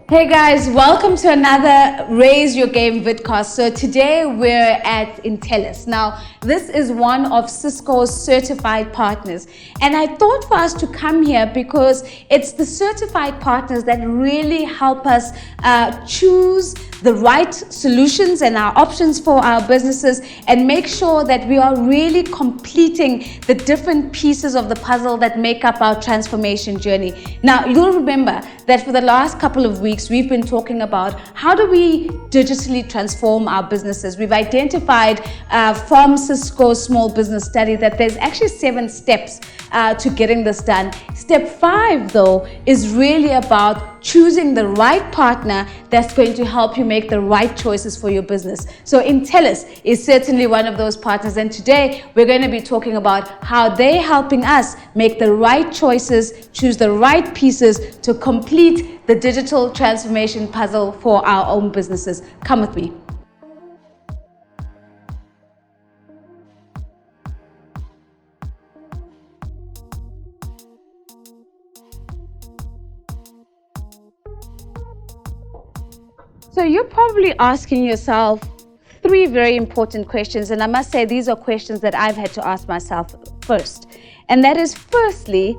Hey guys, welcome to another Raise Your Game vidcast. So today we're at Intellis. Now, this is one of Cisco's certified partners. And I thought for us to come here because it's the certified partners that really help us choose the right solutions and our options for our businesses and make sure that we are really completing the different pieces of the puzzle that make up our transformation journey. Now, you'll remember that for the last couple of weeks, we've been talking about how do we digitally transform our businesses. We've identified from Cisco's small business study that there's actually 7 steps to getting this done. Step 5, though, is really about choosing the right partner that's going to help you make the right choices for your business. So Intellis is certainly one of those partners, and today we're going to be talking about how they're helping us make the right choices, choose the right pieces to complete the digital transformation puzzle for our own businesses. Come with me. So you're probably asking yourself 3 very important questions, and I must say these are questions that I've had to ask myself first. And that is, firstly,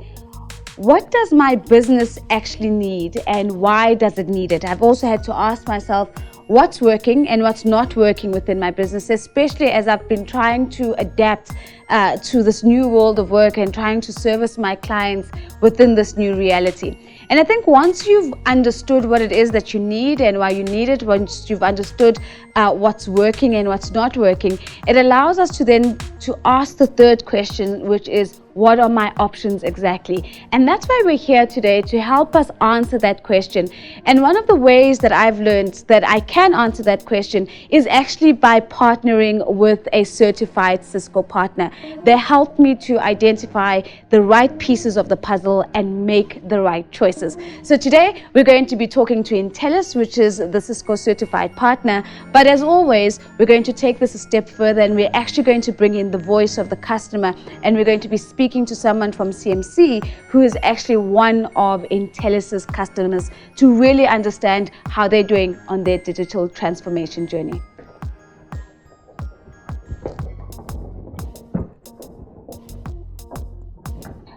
what does my business actually need and why does it need it? I've also had to ask myself what's working and what's not working within my business, especially as I've been trying to adapt to this new world of work and trying to service my clients within this new reality. And I think once you've understood what it is that you need and why you need it, once you've understood what's working and what's not working, it allows us to then to ask the 3rd question, which is, what are my options exactly? And that's why we're here today, to help us answer that question. And one of the ways that I've learned that I can answer that question is actually by partnering with a certified Cisco partner. They help me to identify the right pieces of the puzzle and make the right choices. So today we're going to be talking to Intellis, which is the Cisco certified partner. But as always, we're going to take this a step further, and we're actually going to bring in the voice of the customer, and we're going to be speaking to someone from CMC who is actually one of Intellis's customers to really understand how they're doing on their digital transformation journey.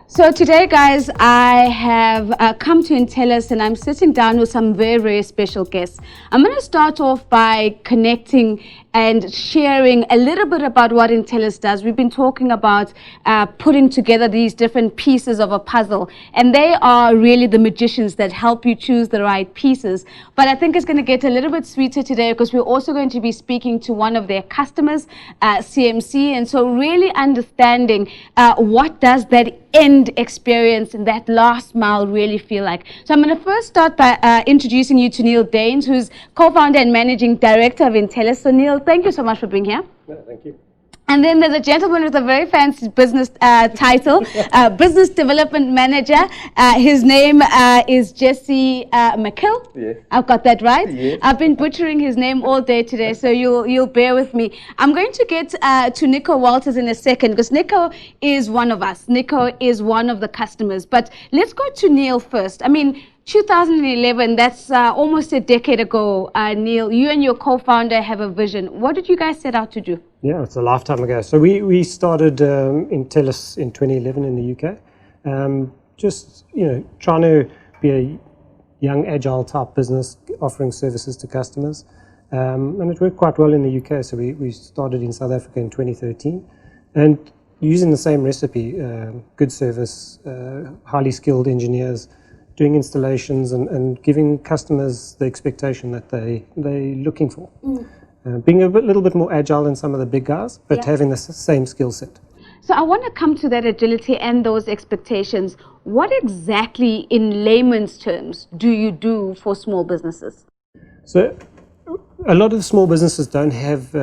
So today, guys, I have come to Intellis and I'm sitting down with some very, very special guests. I'm going to start off by connecting and sharing a little bit about what Intellis does. We've been talking about putting together these different pieces of a puzzle, and they are really the magicians that help you choose the right pieces. But I think it's going to get a little bit sweeter today because we're also going to be speaking to one of their customers, CMC, and so really understanding what does that end experience and that last mile really feel like. So I'm going to first start by introducing you to Neil Danes, who's co-founder and managing director of Intellis. So Neil, thank you so much for being here. No, thank you. And then there's a gentleman with a very fancy business title, business development manager. His name is Jesse McKill. Yes. I've got that right. Yes. I've been butchering his name all day today, so you'll bear with me. I'm going to get to Nico Walters in a second because Nico is one of us. Nico is one of the customers. But let's go to Neil first. I mean, 2011, that's almost a decade ago. Neil, you and your co-founder have a vision. What did you guys set out to do? Yeah, it's a lifetime ago. So we started Intellis in 2011 in the UK. Just, trying to be a young, agile type business offering services to customers. And it worked quite well in the UK. So we started in South Africa in 2013. And using the same recipe, good service, highly skilled engineers, doing installations and giving customers the expectation that they're looking for. Being a little bit more agile than some of the big guys, but having the same skill set. So I want to come to that agility and those expectations. What exactly, in layman's terms, do you do for small businesses? So a lot of the small businesses don't have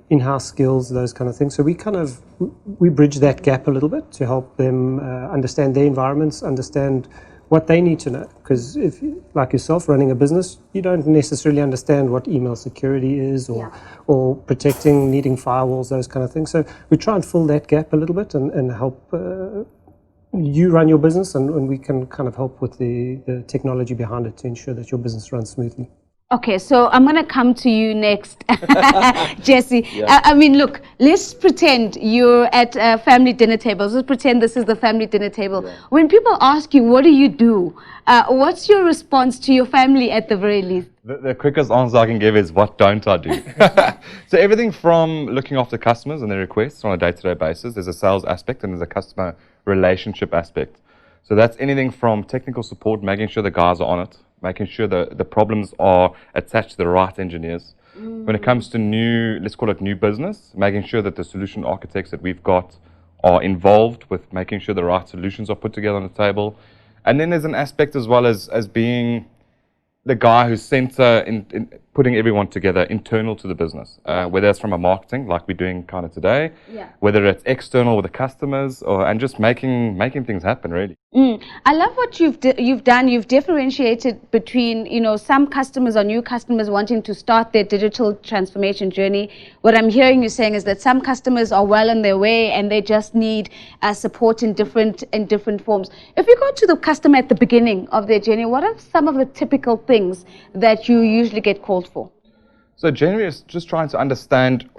in-house skills, those kind of things. So we bridge that gap a little bit to help them understand their environments, understand what they need to know. Because if, like yourself, running a business, you don't necessarily understand what email security is or protecting, needing firewalls, those kind of things. So we try and fill that gap a little bit and help you run your business, and we can kind of help with the technology behind it to ensure that your business runs smoothly. Okay, so I'm going to come to you next, Jesse. Yeah. I mean, look, let's pretend you're at a family dinner table. Let's pretend this is the family dinner table. Yeah. When people ask you, what do you do? What's your response to your family at the very least? The quickest answer I can give is, what don't I do? So everything from looking after customers and their requests on a day-to-day basis, there's a sales aspect and there's a customer relationship aspect. So that's anything from technical support, making sure the guys are on it, making sure the problems are attached to the right engineers. When it comes to new, let's call it new business, making sure that the solution architects that we've got are involved with making sure the right solutions are put together on the table. And then there's an aspect as well as being the guy who's center in putting everyone together internal to the business, whether it's from a marketing like we're doing kind of today, whether it's external with the customers, and just making things happen really. I love what you've done. You've differentiated between, some customers or new customers wanting to start their digital transformation journey. What I'm hearing you saying is that some customers are well on their way and they just need support in different forms. If you go to the customer at the beginning of their journey, what are some of the typical things that you usually get called for? So generally it's just trying to understand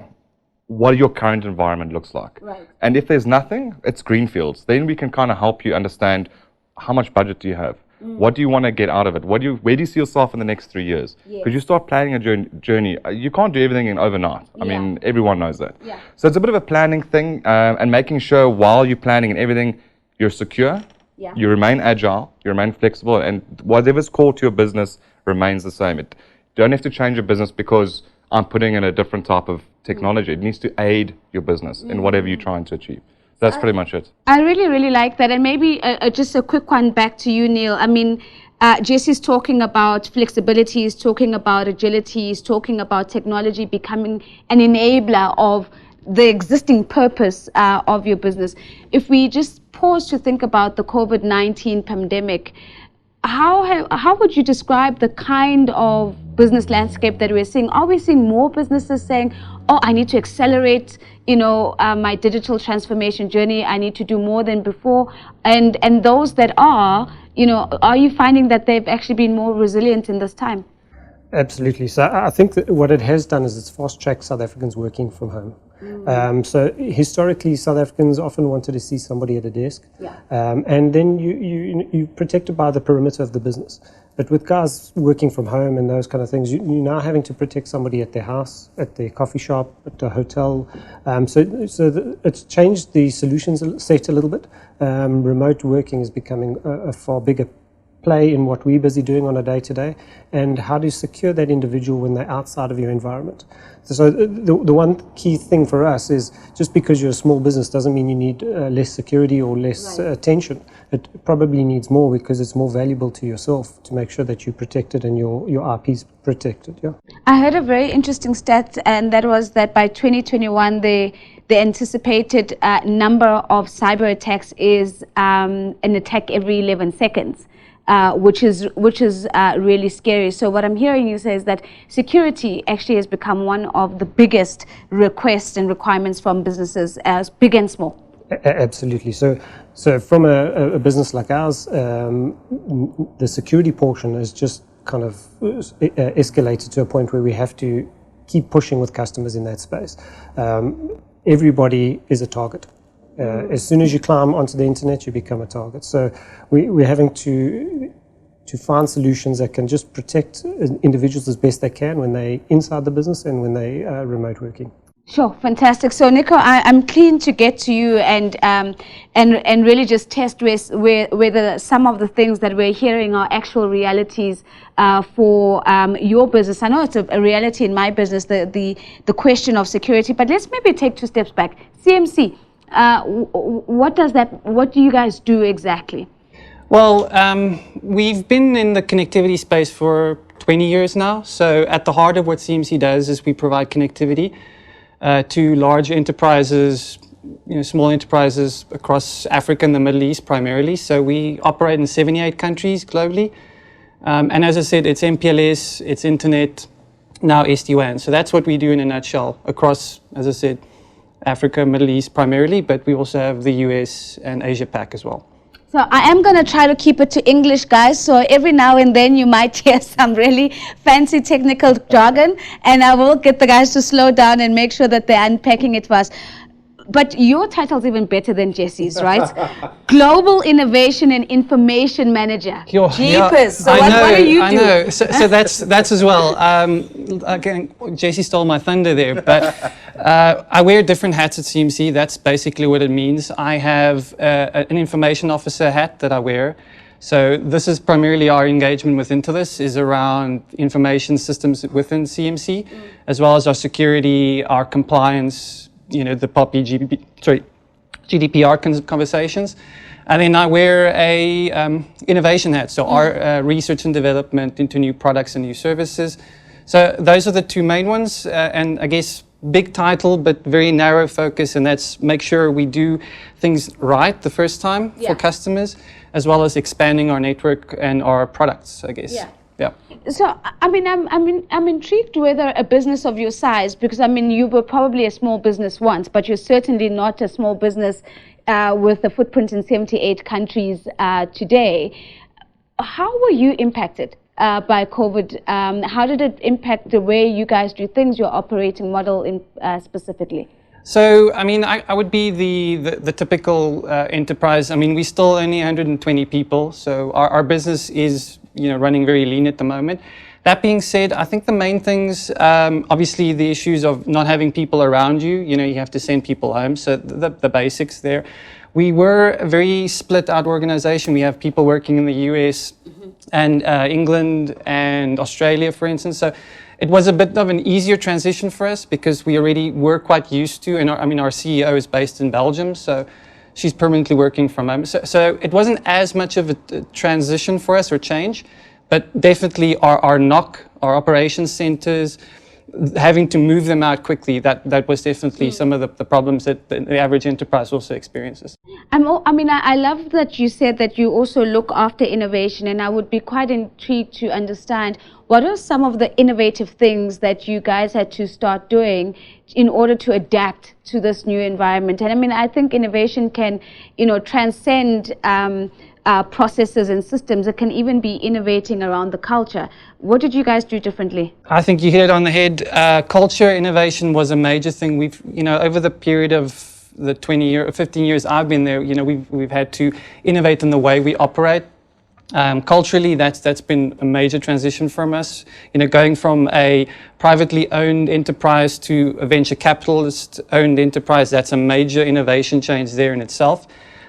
what your current environment looks like. Right. And if there's nothing, it's greenfields. Then we can kind of help you understand how much budget do you have? What do you want to get out of it? Where do you see yourself in the next 3 years? Because you start planning a journey. You can't do everything in overnight. I mean, everyone knows that. Yeah. So it's a bit of a planning thing, and making sure while you're planning and everything, you're secure, you remain agile, you remain flexible, and whatever's core to your business remains the same. You don't have to change your business because I'm putting in a different type of technology. It needs to aid your business in whatever you're trying to achieve. So that's pretty much it. I really, really like that. And maybe just a quick one back to you, Neil. I mean, Jesse's talking about flexibility, he's talking about agility, he's talking about technology becoming an enabler of the existing purpose of your business. If we just pause to think about the COVID-19 pandemic, how would you describe the kind of business landscape that we're seeing? Are we seeing more businesses saying, oh, I need to accelerate, my digital transformation journey. I need to do more than before. And those that are you finding that they've actually been more resilient in this time? Absolutely. So I think that what it has done is it's fast-tracked South Africans working from home. So historically, South Africans often wanted to see somebody at a desk, and then you're protected by the perimeter of the business. But with guys working from home and those kind of things, you're now having to protect somebody at their house, at their coffee shop, at the hotel. It's changed the solutions set a little bit. Remote working is becoming a far bigger play in what we're busy doing on a day-to-day, and how do you secure that individual when they're outside of your environment. So the one key thing for us is, just because you're a small business doesn't mean you need less security or less attention. It probably needs more, because it's more valuable to yourself to make sure that you're protected and your IP is protected. I heard a very interesting stat, and that was that by 2021 the anticipated number of cyber attacks is an attack every 11 seconds. Which is really scary. So what I'm hearing you say is that security actually has become one of the biggest requests and requirements from businesses, as big and small. Absolutely. So from a business like ours, the security portion is just kind of escalated to a point where we have to keep pushing with customers in that space. Everybody is a target. As soon as you climb onto the internet, you become a target. So we're having to find solutions that can just protect individuals as best they can when they're inside the business and when they are remote working. Sure, fantastic. So Nico, I'm keen to get to you and really just test whether some of the things that we're hearing are actual realities for your business. I know it's a reality in my business, the question of security, but let's maybe take 2 steps back. CMC. What do you guys do exactly? Well, we've been in the connectivity space for 20 years now. So at the heart of what CMC does is we provide connectivity to large enterprises, small enterprises across Africa and the Middle East primarily. So we operate in 78 countries globally. And as I said, it's MPLS, it's internet, now SD-WAN. So that's what we do in a nutshell across, as I said, Africa, Middle East primarily, but we also have the US and Asia Pac as well. So I am going to try to keep it to English, guys. So every now and then you might hear some really fancy technical jargon, and I will get the guys to slow down and make sure that they're unpacking it for us. But your title's even better than Jesse's, right? Global Innovation and Information Manager. Jeepers. So what do you do? I know. So that's as well. Again, Jesse stole my thunder there, but I wear different hats at CMC. That's basically what it means. I have an information officer hat that I wear. So this is primarily our engagement with Intellis is around information systems within CMC, as well as our security, our compliance, the POPI, GDPR conversations. And then I wear a innovation hat, so our research and development into new products and new services. So those are the two main ones, and I guess big title, but very narrow focus, and that's make sure we do things right the first time for customers, as well as expanding our network and our products, I guess. Yeah. So, I mean, I'm intrigued whether a business of your size, because I mean, you were probably a small business once, but you're certainly not a small business with a footprint in 78 countries today. How were you impacted by COVID? How did it impact the way you guys do things, your operating model specifically? So, I mean, I would be the typical enterprise. I mean, we still only 120 people, so our business is running very lean at the moment. That being said, I think the main things, obviously the issues of not having people around you, you have to send people home, so the basics there. We were a very split out organization. We have people working in the US and England and Australia, for instance. So it was a bit of an easier transition for us because we already were quite used to, and our CEO is based in Belgium, so she's permanently working from home. So it wasn't as much of a transition for us or change, but definitely our NOC, our operations centers, having to move them out quickly, that was definitely some of the problems that the average enterprise also experiences. I love that you said that you also look after innovation, and I would be quite intrigued to understand what are some of the innovative things that you guys had to start doing in order to adapt to this new environment. And I think innovation can, transcend processes and systems. It can even be innovating around the culture. What did you guys do differently? I think you hit it on the head. Culture innovation was a major thing. We've, over the period of the 15 years I've been there, we've had to innovate in the way we operate. Culturally, that's been a major transition from us. Going from a privately owned enterprise to a venture capitalist owned enterprise, that's a major innovation change there in itself.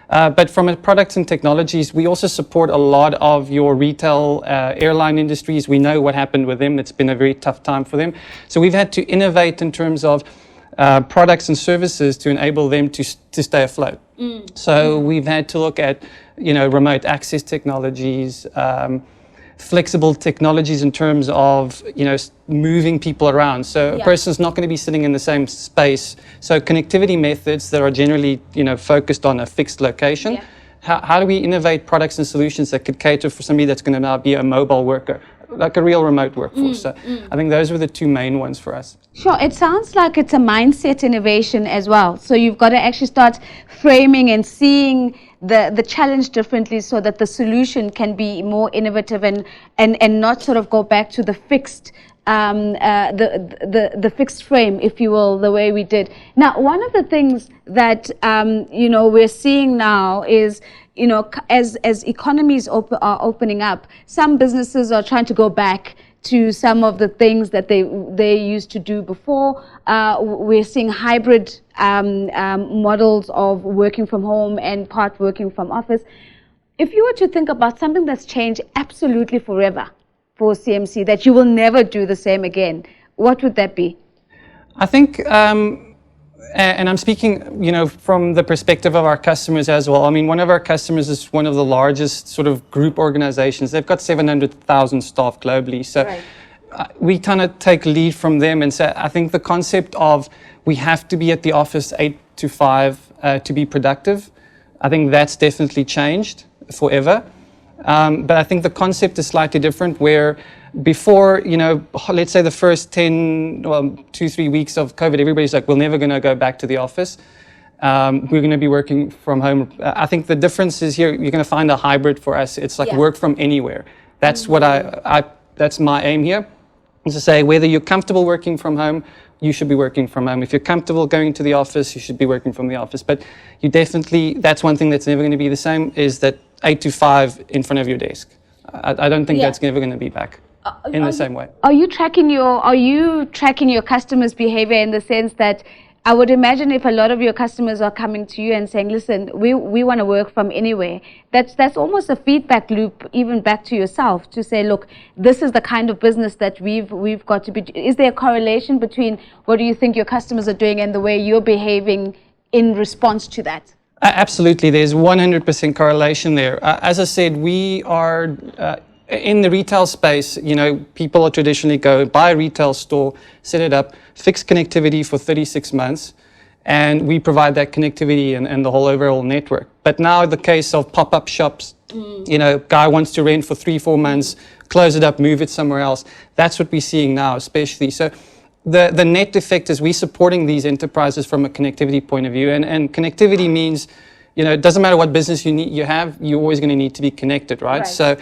But from a products and technologies, we also support a lot of your retail airline industries. We know what happened with them. It's been a very tough time for them. So we've had to innovate in terms of products and services to enable them to stay afloat. So we've had to look at, remote access technologies, flexible technologies in terms of, moving people around. So a person's not going to be sitting in the same space. So connectivity methods that are generally, focused on a fixed location. How do we innovate products and solutions that could cater for somebody that's going to now be a mobile worker, like a real remote workforce? So I think those were the two main ones for us. Sure, it sounds like it's a mindset innovation as well. So you've got to actually start framing and seeing the challenge differently so that the solution can be more innovative and not sort of go back to the fixed the fixed frame, if you will, the way we did. Now, one of the things that we're seeing now is, as economies are opening up, some businesses are trying to go back to some of the things that they used to do before. We're seeing hybrid models of working from home and part working from office. If you were to think about something that's changed absolutely forever for CMC, that you will never do the same again, what would that be? I think, and I'm speaking, from the perspective of our customers as well. I mean, one of our customers is one of the largest sort of group organizations. They've got 700,000 staff globally. So we kind of take lead from them and say, I think the concept of we have to be at the office 8 to 5 to be productive, I think that's definitely changed forever. But I think the concept is slightly different, where before, let's say the first 2-3 weeks of COVID, everybody's like, we're never going to go back to the office. we're going to be working from home. I think the difference is here, you're going to find a hybrid for us. It's like work from anywhere. That's what that's my aim here, is to say whether you're comfortable working from home, you should be working from home. If you're comfortable going to the office, you should be working from the office. But you definitely, that's one thing that's never going to be the same, is that 8 to 5 in front of your desk. I don't think that's never going to be back in the same way. Are you tracking your customers' behavior in the sense that I would imagine if a lot of your customers are coming to you and saying, listen, we want to work from anywhere, that's almost a feedback loop even back to yourself to say, look, this is the kind of business that we've got to be. Is there a correlation between what do you think your customers are doing and the way you're behaving in response to that? Absolutely, there's 100% correlation there. As I said, we are in the retail space. You know, people traditionally go buy a retail store, set it up, fix connectivity for 36 months, and we provide that connectivity and the whole overall network. But now the case of pop-up shops, you know, guy wants to rent for 3-4 months, close it up, move it somewhere else. That's what we're seeing now, especially. So the net effect is we're supporting these enterprises from a connectivity point of view, and connectivity means, you know, it doesn't matter what business you have, you're always going to need to be connected, right? So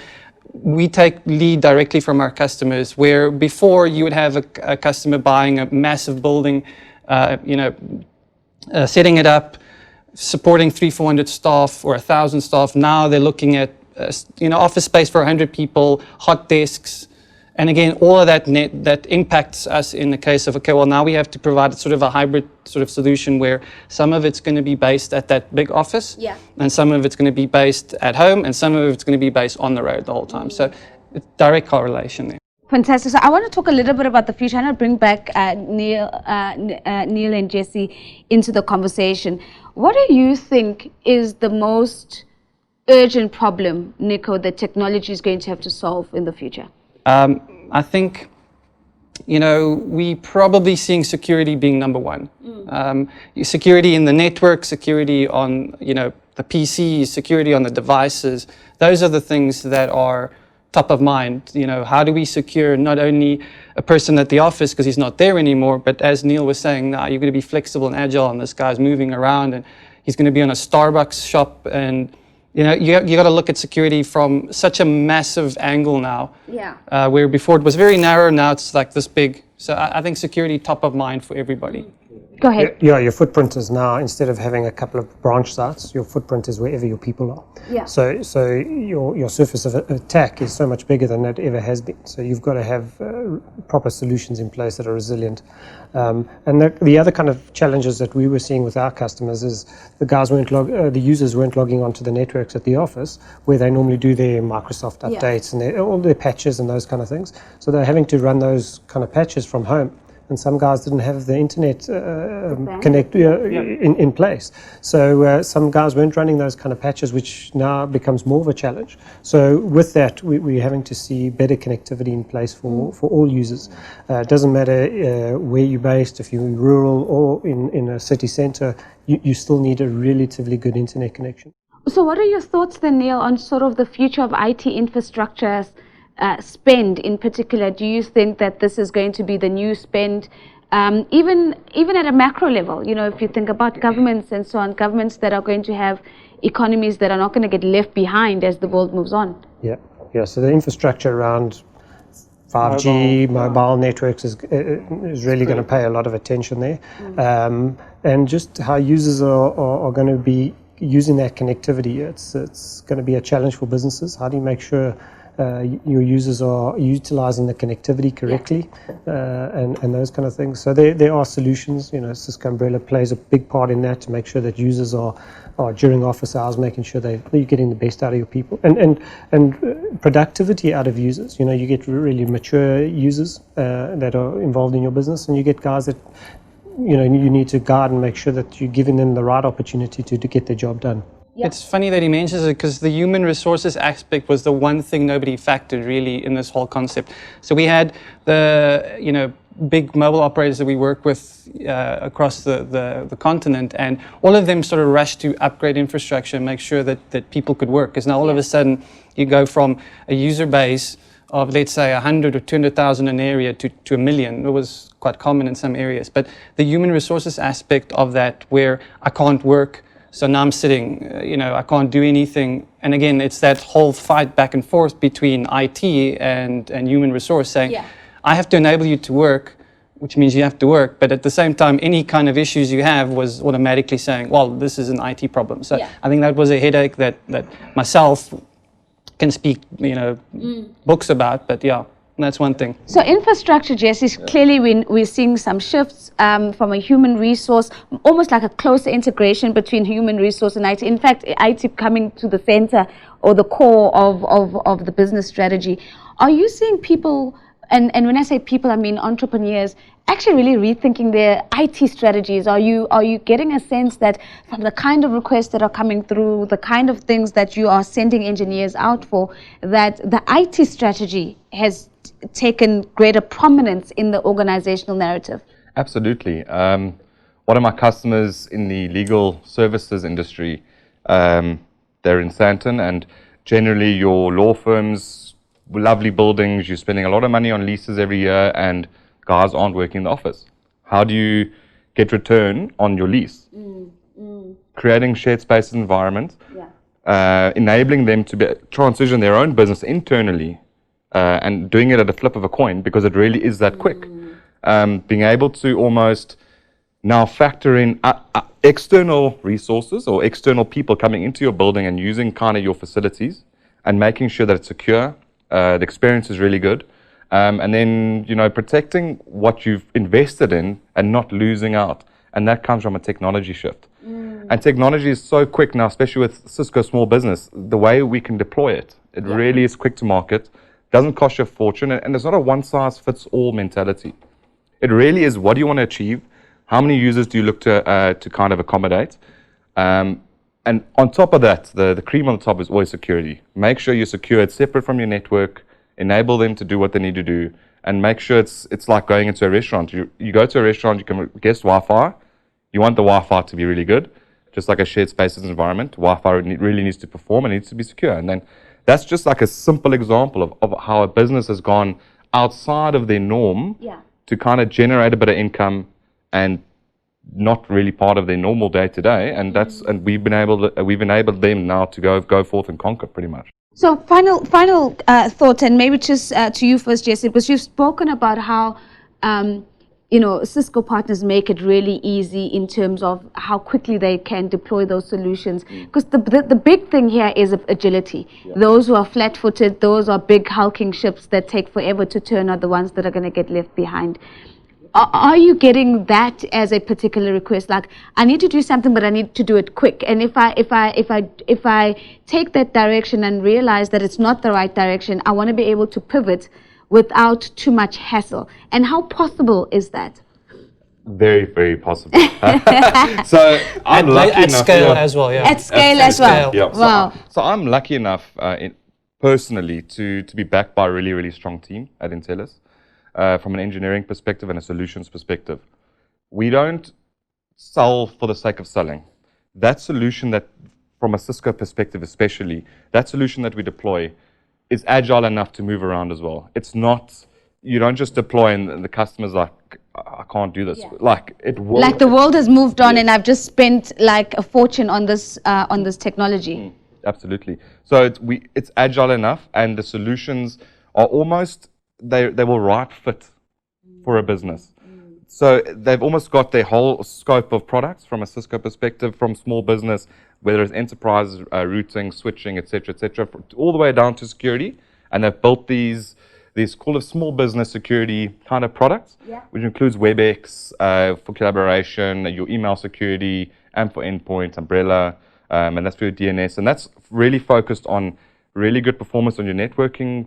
we take lead directly from our customers, where before you would have a customer buying a massive building, setting it up, supporting 300-400 staff or 1,000 staff. Now they're looking at office space for 100 people, hot desks. And again, all of that that impacts us in the case of, okay, well, now we have to provide sort of a hybrid sort of solution where some of it's going to be based at that big office, and some of it's going to be based at home, and some of it's going to be based on the road the whole time. So it's direct correlation there. Fantastic. So I want to talk a little bit about the future. I want to bring back Neil and Jesse into the conversation. What do you think is the most urgent problem, Nico, that technology is going to have to solve in the future? I think, we probably seeing security being number one. Security in the network, security on, the PCs, security on the devices. Those are the things that are top of mind. How do we secure not only a person at the office because he's not there anymore, but as Neil was saying, now you're going to be flexible and agile, and this guy's moving around, and he's going to be on a Starbucks shop, and you got to look at security from such a massive angle now. Where before it was very narrow, now it's like this big. So I think security top of mind for everybody. Go ahead. Yeah, your footprint is now, instead of having a couple of branch sites, your footprint is wherever your people are. So your surface of attack is so much bigger than it ever has been. So you've got to have proper solutions in place that are resilient. And the other kind of challenges that we were seeing with our customers is the users weren't logging onto the networks at the office where they normally do their Microsoft updates and all their patches and those kind of things. So they're having to run those kind of patches from home. And some guys didn't have the internet in place. So some guys weren't running those kind of patches, which now becomes more of a challenge. So with that, we're having to see better connectivity in place for all users. It doesn't matter where you're based, if you're in rural or in a city centre, you still need a relatively good internet connection. So what are your thoughts then, Neil, on sort of the future of IT infrastructure spend in particular? Do you think that this is going to be the new spend, even at a macro level? If you think about governments and so on, governments that are going to have economies that are not going to get left behind as the world moves on. Yeah. So the infrastructure around 5G, mobile networks is really going to pay a lot of attention there, and just how users are going to be using that connectivity. It's going to be a challenge for businesses. How do you make sure your users are utilizing the connectivity correctly, and those kind of things. So there are solutions. Cisco Umbrella plays a big part in that to make sure that users are during office hours making sure that you're getting the best out of your people and productivity out of users. You get really mature users that are involved in your business, and you get guys that you need to guide and make sure that you're giving them the right opportunity to get their job done. It's funny that he mentions it, because the human resources aspect was the one thing nobody factored really in this whole concept. So we had the big mobile operators that we work with across the continent, and all of them sort of rushed to upgrade infrastructure and make sure that people could work. Because now all of a sudden you go from a user base of let's say 100 or 200,000 an area to 1 million. It was quite common in some areas. But the human resources aspect of that, where I can't work, so now I'm sitting, I can't do anything. And again, it's that whole fight back and forth between IT and human resource saying, I have to enable you to work, which means you have to work. But at the same time, any kind of issues you have was automatically saying, well, this is an IT problem. So I think that was a headache that myself can speak, books about. But yeah, that's one thing. So infrastructure, Jesse, clearly we're seeing some shifts from a human resource, almost like a closer integration between human resource and IT. In fact, IT coming to the center or the core of the business strategy. Are you seeing people, and when I say people, I mean entrepreneurs, actually really rethinking their IT strategies? Are you getting a sense that from the kind of requests that are coming through, the kind of things that you are sending engineers out for, that the IT strategy has taken greater prominence in the organizational narrative? Absolutely. One of my customers in the legal services industry, they're in Sandton, and generally your law firms, lovely buildings, you're spending a lot of money on leases every year, and guys aren't working in the office. How do you get return on your lease? Creating shared spaces environments, enabling them to transition their own business internally, and doing it at a flip of a coin, because it really is that quick. Being able to almost now factor in external resources or external people coming into your building and using kind of your facilities and making sure that it's secure, the experience is really good. And then, protecting what you've invested in and not losing out. And that comes from a technology shift. And technology is so quick now, especially with Cisco Small Business, the way we can deploy it. It really is quick to market, doesn't cost you a fortune, and it's not a one-size-fits-all mentality. It really is, what do you want to achieve? How many users do you look to kind of accommodate? And on top of that, the cream on the top is always security. Make sure you're secure, it's separate from your network, enable them to do what they need to do, and make sure it's like going into a restaurant. You go to a restaurant, you can guest Wi-Fi. You want the Wi-Fi to be really good, just like a shared spaces environment. Wi-Fi really needs to perform and needs to be secure. And then that's just like a simple example of how a business has gone outside of their norm to kind of generate a bit of income and not really part of their normal day-to-day. And we've enabled them now to go forth and conquer pretty much. So final thought, and maybe just to you first, Jesse, because you've spoken about how Cisco partners make it really easy in terms of how quickly they can deploy those solutions. Because the big thing here is agility. Those who are flat-footed, those are big hulking ships that take forever to turn, are the ones that are going to get left behind. Are you getting that as a particular request? Like, I need to do something, but I need to do it quick. And if I take that direction and realize that it's not the right direction, I want to be able to pivot without too much hassle. And how possible is that? Very, very possible. So I'm lucky at enough, scale as well. Yeah. At scale as well. Yeah. Wow. So I'm lucky enough, personally, to be backed by a really, really strong team at Intellis. From an engineering perspective and a solutions perspective. We don't sell for the sake of selling. That solution that, from a Cisco perspective especially, that solution that we deploy is agile enough to move around as well. It's not, you don't just deploy and the customer's like, I can't do this. Like, it will. Like the world has moved on and I've just spent like a fortune on this technology. Absolutely. So it's agile enough, and the solutions are almost, they will right fit for a business. So they've almost got their whole scope of products from a Cisco perspective, from small business, whether it's enterprise, routing, switching, etc., all the way down to security. And they've built these call it small business security kind of products, which includes WebEx for collaboration, your email security, and for endpoint, Umbrella, and that's for your DNS. And that's really focused on really good performance on your networking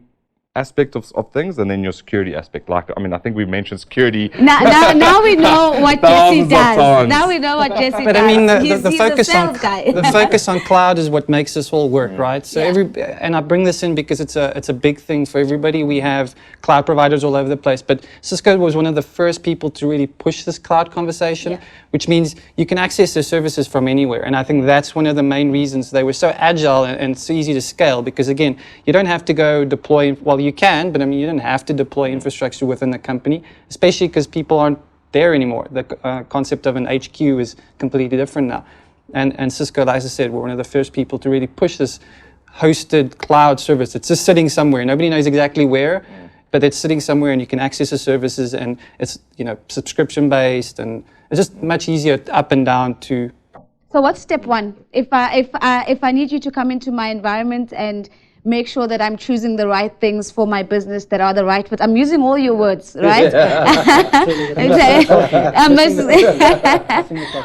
aspect of things, and then your security aspect. Like, I mean, I think we mentioned security. Now we know what Jesse does. Times. Now we know what Jesse does. But I mean, the he's focus a sales guy. the focus on cloud is what makes this all work, right? So and I bring this in because it's a big thing for everybody. We have cloud providers all over the place, but Cisco was one of the first people to really push this cloud conversation, which means you can access their services from anywhere. And I think that's one of the main reasons they were so agile and so easy to scale, because again, you don't have to go deploy, well, you can, but I mean, you don't have to deploy infrastructure within the company, especially because people aren't there anymore. The concept of an HQ is completely different now. And Cisco, as I said, we're one of the first people to really push this hosted cloud service. It's just sitting somewhere. Nobody knows exactly where, but it's sitting somewhere and you can access the services, and it's, you know, subscription based, and it's just much easier up and down to. So what's step one? If I need you to come into my environment and make sure that I'm choosing the right things for my business that are the right fit. I'm using all your words, right?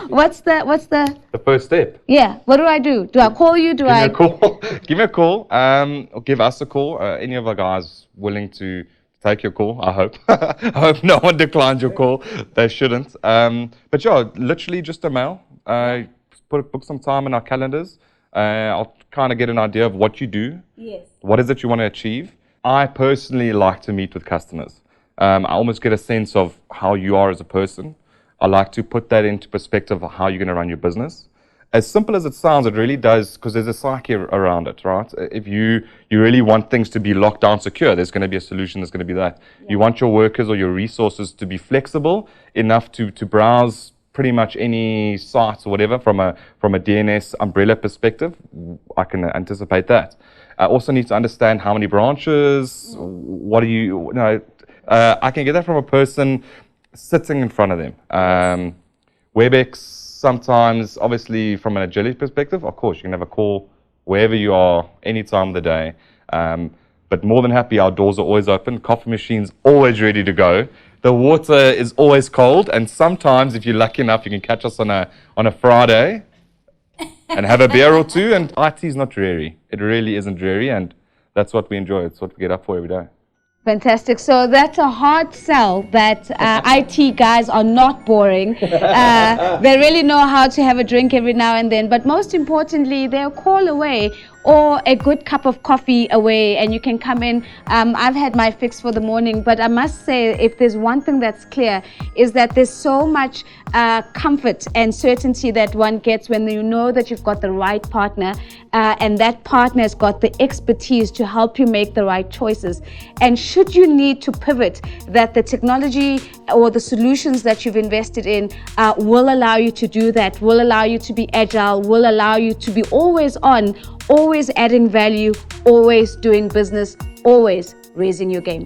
What's the first step? Yeah. What do I do? Do I call you? Give me a call. Give me a call. Or give us a call. Any of our guys willing to take your call, I hope. I hope no one declines your call. They shouldn't. But yeah, literally just a mail. Book some time in our calendars. I'll kind of get an idea of what you do. Yes. What is it you want to achieve? I personally like to meet with customers. I almost get a sense of how you are as a person. I like to put that into perspective of how you're going to run your business. As simple as it sounds, it really does, because there's a psyche around it, right? If you really want things to be locked down secure, there's going to be a solution, there's going to be that. Yeah. You want your workers or your resources to be flexible enough to browse pretty much any sites or whatever from a DNS umbrella perspective. I can anticipate that. I also need to understand how many branches, what do you know, I can get that from a person sitting in front of them. WebEx, sometimes, obviously from an agility perspective, of course, you can have a call wherever you are, any time of the day. But more than happy, our doors are always open. Coffee machine's always ready to go. The water is always cold, and sometimes, if you're lucky enough, you can catch us on a Friday and have a beer or two. And IT is not dreary. It really isn't dreary, and that's what we enjoy. It's what we get up for every day. Fantastic. So that's a hard sell that IT guys are not boring. They really know how to have a drink every now and then. But most importantly, they're a call away or a good cup of coffee away, and you can come in. I've had my fix for the morning, but I must say, if there's one thing that's clear, is that there's so much comfort and certainty that one gets when you know that you've got the right partner, and that partner has got the expertise to help you make the right choices. And should you need to pivot, that the technology or the solutions that you've invested in will allow you to do that, will allow you to be agile, will allow you to be always on, always adding value, always doing business, always raising your game.